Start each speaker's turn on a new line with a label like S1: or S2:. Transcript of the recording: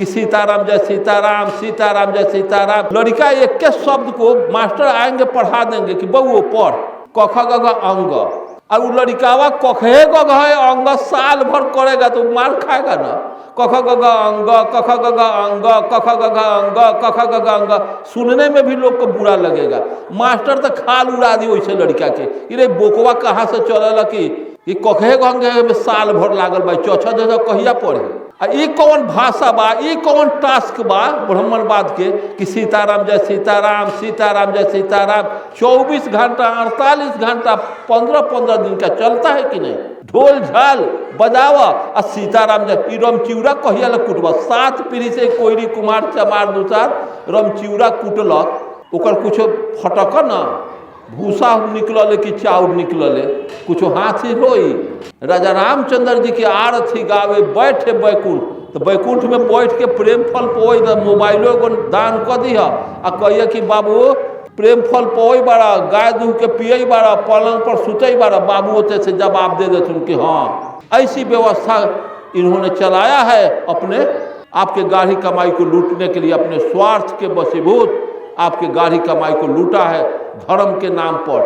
S1: कि सीताराम जय सीताराम, सीताराम जय सीताराम। लड़का एक के शब्द को मास्टर आएंगे पढ़ा देंगे कि बउओ पढ़ क ख ग घ अंग, और वो लड़कावा कखे ग घ अंग साल भर करेगा तो मार खाएगा ना। क ख ग घ अंग, क ख ग घ अंग, क ख ग घ अंग, क ख ग घ अंग, सुनने में भी लोग को बुरा लगेगा। मास्टर तो खाल उड़ा दी वैसे लड़का के, रे बोकवा कहाँ से चलल कि कखे गंगे में साल भर लागल बा, चौथा दे कहिया पढ़े। आ ये कौन भाषा बा, ये कौन टास्क बा ब्राह्मणवाद के कि सीताराम जय सीताराम, सीताराम जय सीताराम 24 घंटा 48 घंटा 15-15 दिन का चलता है कि नहीं। ढोल झाल बजावा आ सीताराम जय। रमचिउरा कहिया ला कुटबा, 7 पीढ़ी से कोयरी कुमार चमार दुसार रमचिउरा कुटलक, ओकर कुछ फटक ना भूसा निकलले कि चाउर निकलले, कुछ हाथ ही रोई। राजा रामचंद्र जी के आरती गावे बैठे बैकुंठ, तो बैकुंठ में बैठ के प्रेम फल पोई, मोबाइलो को दान कर दिया आ कहिए कि बाबू प्रेम फल पोई बारा, गाय दूह के पियई बारा, पलंग पर सुतई बारा। बाबू होते से जवाब दे देते उनके हाँ। ऐसी व्यवस्था इन्होंने चलाया है अपने आपके गाढ़ी कमाई को लूटने के लिए, अपने स्वार्थ के वशीभूत आपके गाढ़ी कमाई को लूटा है धर्म के नाम पर।